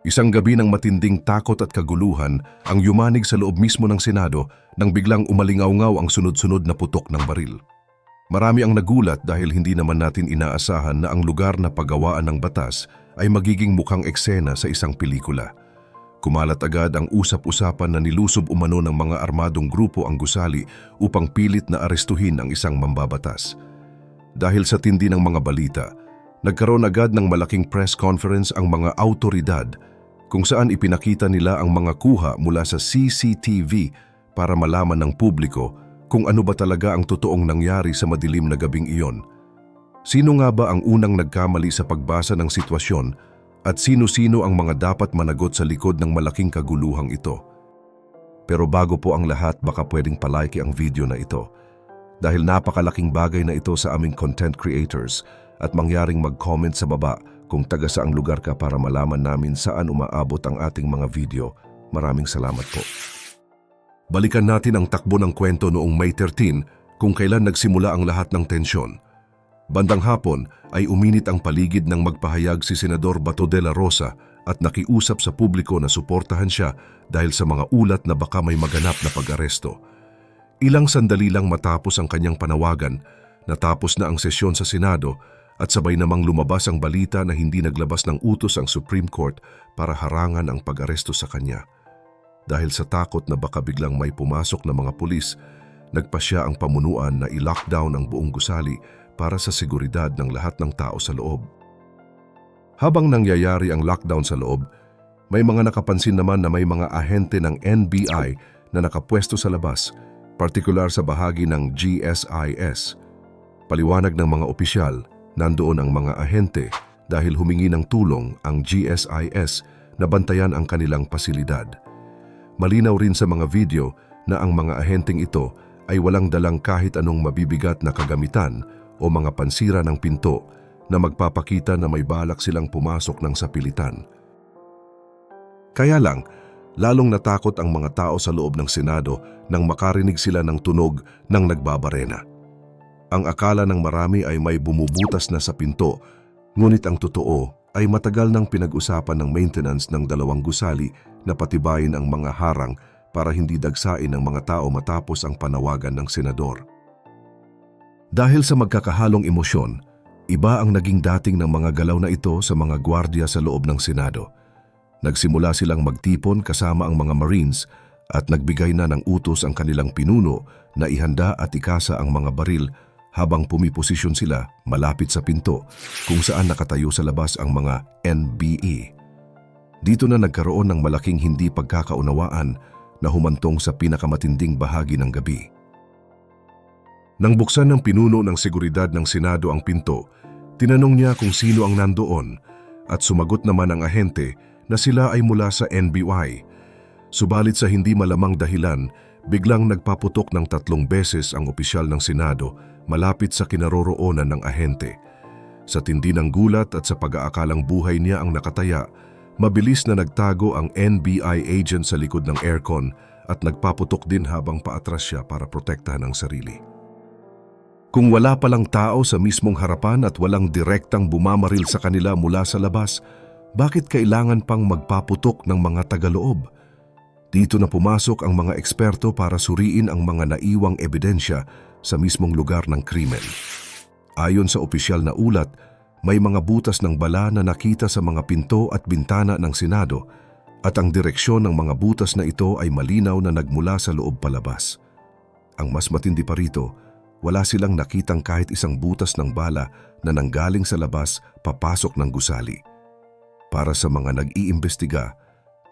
Isang gabi ng matinding takot at kaguluhan ang yumanig sa loob mismo ng Senado nang biglang umalingaw-ngaw ang sunod-sunod na putok ng baril. Marami ang nagulat dahil hindi naman natin inaasahan na ang lugar na paggawaan ng batas ay magiging mukhang eksena sa isang pelikula. Kumalat agad ang usap-usapan na nilusob umano ng mga armadong grupo ang gusali upang pilit na arestuhin ang isang mambabatas. Dahil sa tindi ng mga balita, nagkaroon agad ng malaking press conference ang mga autoridad kung saan ipinakita nila ang mga kuha mula sa CCTV para malaman ng publiko kung ano ba talaga ang totoong nangyari sa madilim na gabing iyon. Sino nga ba ang unang nagkamali sa pagbasa ng sitwasyon at sino-sino ang mga dapat managot sa likod ng malaking kaguluhang ito? Pero bago po ang lahat, baka pwedeng palike ang video na ito dahil napakalaking bagay na ito sa aming content creators at mangyaring mag-comment sa baba kung taga saang lugar ka para malaman namin saan umaabot ang ating mga video. Maraming salamat po. Balikan natin ang takbo ng kwento noong May 13 kung kailan nagsimula ang lahat ng tensyon. Bandang hapon ay uminit ang paligid nang magpahayag si Senador Bato de la Rosa at nakiusap sa publiko na suportahan siya dahil sa mga ulat na baka may maganap na pag-aresto. Ilang sandali lang matapos ang kanyang panawagan, natapos na ang sesyon sa Senado at sabay namang lumabas ang balita na hindi naglabas ng utos ang Supreme Court para harangan ang pag-aresto sa kanya. Dahil sa takot na baka biglang may pumasok na mga pulis, nagpasya ang pamunuan na i-lockdown ang buong gusali para sa seguridad ng lahat ng tao sa loob. Habang nangyayari ang lockdown sa loob, may mga nakapansin naman na may mga ahente ng NBI na nakapwesto sa labas, partikular sa bahagi ng GSIS. Paliwanag ng mga opisyal, nandoon ang mga ahente dahil humingi ng tulong ang GSIS na bantayan ang kanilang pasilidad. Malinaw rin sa mga video na ang mga ahenteng ito ay walang dalang kahit anong mabibigat na kagamitan o mga pansira ng pinto na magpapakita na may balak silang pumasok ng sapilitan. Kaya lang, lalong natakot ang mga tao sa loob ng Senado nang makarinig sila ng tunog ng nagbabarena. Ang akala ng marami ay may bumubutas na sa pinto, ngunit ang totoo ay matagal nang pinag-usapan ng maintenance ng dalawang gusali na patibayin ang mga harang para hindi dagsain ng mga tao matapos ang panawagan ng senador. Dahil sa magkakahalong emosyon, iba ang naging dating ng mga galaw na ito sa mga gwardiya sa loob ng Senado. Nagsimula silang magtipon kasama ang mga Marines at nagbigay na ng utos ang kanilang pinuno na ihanda at ikasa ang mga baril habang pumiposisyon sila malapit sa pinto kung saan nakatayo sa labas ang mga NBE. Dito na nagkaroon ng malaking hindi pagkakaunawaan na humantong sa pinakamatinding bahagi ng gabi. Nang buksan ng pinuno ng seguridad ng Senado ang pinto, tinanong niya kung sino ang nandoon at sumagot naman ang ahente na sila ay mula sa NBI. Subalit sa hindi malamang dahilan, biglang nagpaputok ng 3 beses ang opisyal ng Senado malapit sa kinaroroonan ng ahente. Sa tindi ng gulat at sa pag-aakalang buhay niya ang nakataya, mabilis na nagtago ang NBI agent sa likod ng aircon at nagpaputok din habang paatras siya para protektahan ang sarili. Kung wala palang tao sa mismong harapan at walang direktang bumamaril sa kanila mula sa labas, bakit kailangan pang magpaputok ng mga tagaloob? Dito na pumasok ang mga eksperto para suriin ang mga naiwang ebidensya sa mismong lugar ng krimen. Ayon sa opisyal na ulat, may mga butas ng bala na nakita sa mga pinto at bintana ng Senado at ang direksyon ng mga butas na ito ay malinaw na nagmula sa loob palabas. Ang mas matindi pa rito, wala silang nakitang kahit isang butas ng bala na nanggaling sa labas papasok ng gusali. Para sa mga nag-iimbestiga,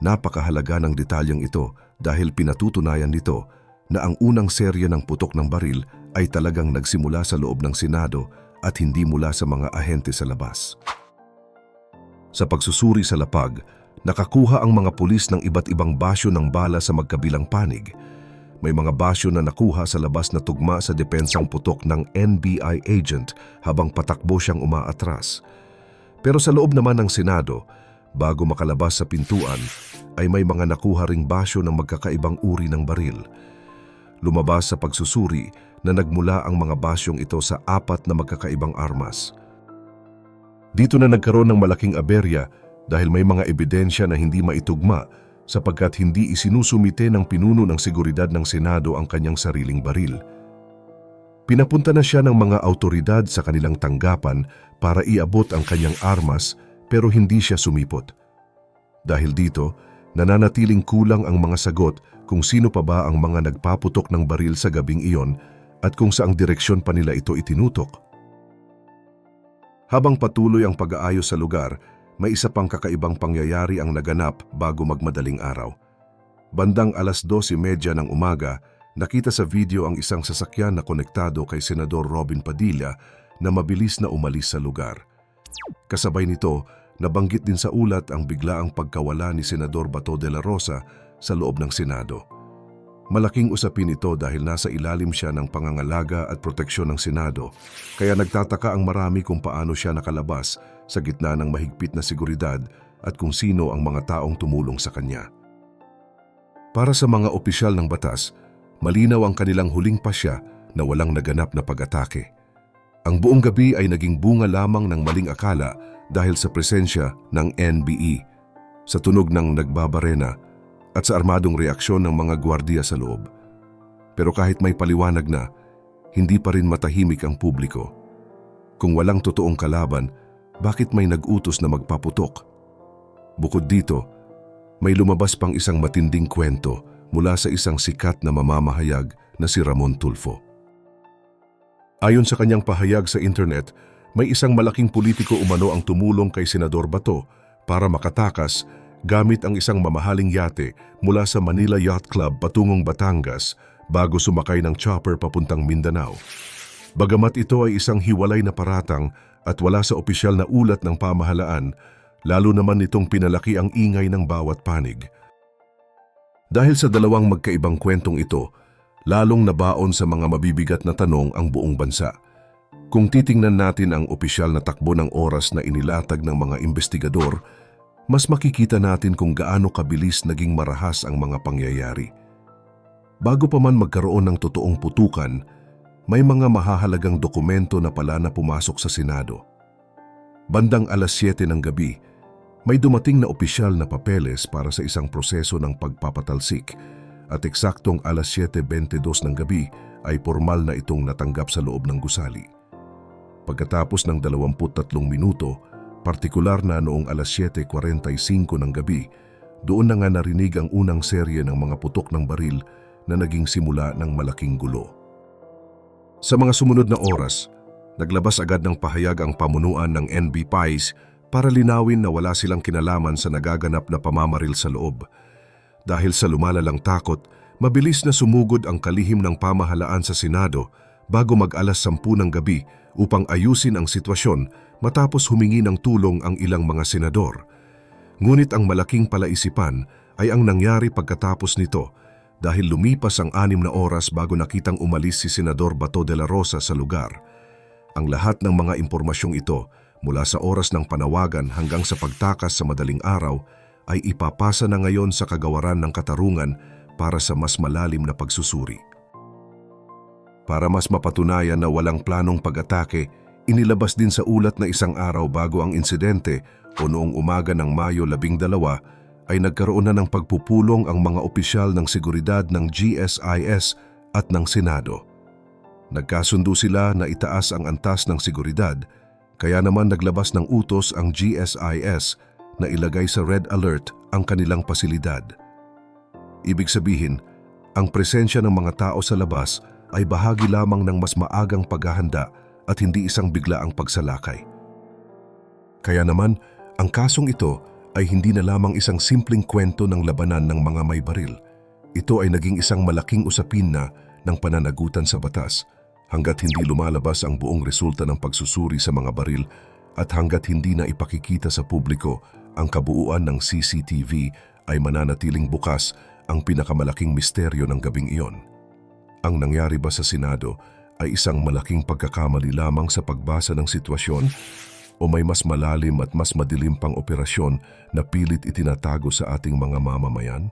napakahalaga ng detalyeng ito dahil pinatutunayan nito na ang unang serye ng putok ng baril ay talagang nagsimula sa loob ng Senado at hindi mula sa mga ahente sa labas. Sa pagsusuri sa lapag, nakakuha ang mga pulis ng iba't ibang basyo ng bala sa magkabilang panig. May mga basyo na nakuha sa labas na tugma sa depensang putok ng NBI agent habang patakbo siyang umaatras. Pero sa loob naman ng Senado, bago makalabas sa pintuan, ay may mga nakuha ring basyo ng magkakaibang uri ng baril. Lumabas sa pagsusuri na nagmula ang mga basyong ito sa 4 na magkakaibang armas. Dito na nagkaroon ng malaking aberya dahil may mga ebidensya na hindi maitugma sapagkat hindi isinusumite ng pinuno ng seguridad ng Senado ang kanyang sariling baril. Pinapunta na siya ng mga autoridad sa kanilang tanggapan para iabot ang kanyang armas pero hindi siya sumipot. Dahil dito, nananatiling kulang ang mga sagot kung sino pa ba ang mga nagpaputok ng baril sa gabing iyon at kung saang direksyon pa nila ito itinutok. Habang patuloy ang pag-aayos sa lugar, may isa pang kakaibang pangyayari ang naganap bago magmadaling araw. Bandang 2:30 ng umaga, nakita sa video ang isang sasakyan na konektado kay Senador Robin Padilla na mabilis na umalis sa lugar. Kasabay nito, nabanggit din sa ulat ang biglaang pagkawala ni Senador Bato de la Rosa sa loob ng Senado. Malaking usapin ito dahil nasa ilalim siya ng pangangalaga at proteksyon ng Senado, kaya nagtataka ang marami kung paano siya nakalabas sa gitna ng mahigpit na seguridad at kung sino ang mga taong tumulong sa kanya. Para sa mga opisyal ng batas, malinaw ang kanilang huling pasya na walang naganap na pag-atake. Ang buong gabi ay naging bunga lamang ng maling akala dahil sa presensya ng NBI, sa tunog ng nagbabarena at sa armadong reaksyon ng mga gwardiya sa loob. Pero kahit may paliwanag na, hindi pa rin matahimik ang publiko. Kung walang totoong kalaban, bakit may nag-utos na magpaputok? Bukod dito, may lumabas pang isang matinding kwento mula sa isang sikat na mamamahayag na si Ramon Tulfo. Ayon sa kanyang pahayag sa internet, may isang malaking politiko umano ang tumulong kay Senador Bato para makatakas gamit ang isang mamahaling yate mula sa Manila Yacht Club patungong Batangas bago sumakay ng chopper papuntang Mindanao. Bagamat ito ay isang hiwalay na paratang at wala sa opisyal na ulat ng pamahalaan, lalo naman nitong pinalaki ang ingay ng bawat panig. Dahil sa dalawang magkaibang kwentong ito, lalong nabaon sa mga mabibigat na tanong ang buong bansa. Kung titingnan natin ang opisyal na takbo ng oras na inilatag ng mga investigador, mas makikita natin kung gaano kabilis naging marahas ang mga pangyayari. Bago pa man magkaroon ng totoong putukan, may mga mahahalagang dokumento na pala na pumasok sa Senado. Bandang 7:00 ng gabi, may dumating na opisyal na papeles para sa isang proseso ng pagpapatalsik at eksaktong 7:22 ng gabi ay formal na itong natanggap sa loob ng gusali. Pagkatapos ng 23 minuto, partikular na noong 7:45 ng gabi, doon na nga narinig ang unang serye ng mga putok ng baril na naging simula ng malaking gulo. Sa mga sumunod na oras, naglabas agad ng pahayag ang pamunuan ng NB PIES para linawin na wala silang kinalaman sa nagaganap na pamamaril sa loob. Dahil sa lumalalang takot, mabilis na sumugod ang kalihim ng pamahalaan sa Senado bago mag-alas 10 ng gabi upang ayusin ang sitwasyon matapos humingi ng tulong ang ilang mga senador. Ngunit ang malaking palaisipan ay ang nangyari pagkatapos nito dahil lumipas ang 6 na oras bago nakitang umalis si Senador Bato de la Rosa sa lugar. Ang lahat ng mga impormasyong ito mula sa oras ng panawagan hanggang sa pagtakas sa madaling araw ay ipapasa na ngayon sa kagawaran ng katarungan para sa mas malalim na pagsusuri. Para mas mapatunayan na walang planong pag-atake, inilabas din sa ulat na isang araw bago ang insidente o noong umaga ng Mayo 12 ay nagkaroon na ng pagpupulong ang mga opisyal ng seguridad ng GSIS at ng Senado. Nagkasundo sila na itaas ang antas ng seguridad, kaya naman naglabas ng utos ang GSIS na ilagay sa red alert ang kanilang pasilidad. Ibig sabihin, ang presensya ng mga tao sa labas ay bahagi lamang ng mas maagang paghahanda at hindi isang biglaang pagsalakay. Kaya naman, ang kasong ito ay hindi na lamang isang simpleng kwento ng labanan ng mga may baril. Ito ay naging isang malaking usapin na ng pananagutan sa batas hanggat hindi lumalabas ang buong resulta ng pagsusuri sa mga baril at hanggat hindi na ipakikita sa publiko ang kabuuan ng CCTV ay mananatiling bukas ang pinakamalaking misteryo ng gabing iyon. Ang nangyari ba sa Senado ay isang malaking pagkakamali lamang sa pagbasa ng sitwasyon o may mas malalim at mas madilim pang operasyon na pilit itinatago sa ating mga mamamayan?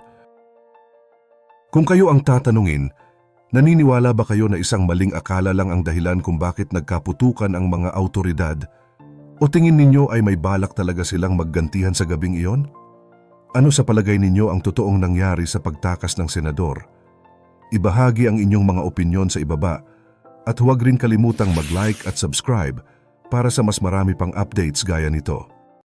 Kung kayo ang tatanungin, naniniwala ba kayo na isang maling akala lang ang dahilan kung bakit nagkaputukan ang mga autoridad? O tingin ninyo ay may balak talaga silang maggantihan sa gabing iyon? Ano sa palagay ninyo ang totoong nangyari sa pagtakas ng senador? Ibahagi ang inyong mga opinyon sa ibaba at huwag rin kalimutang mag-like at subscribe para sa mas marami pang updates gaya nito.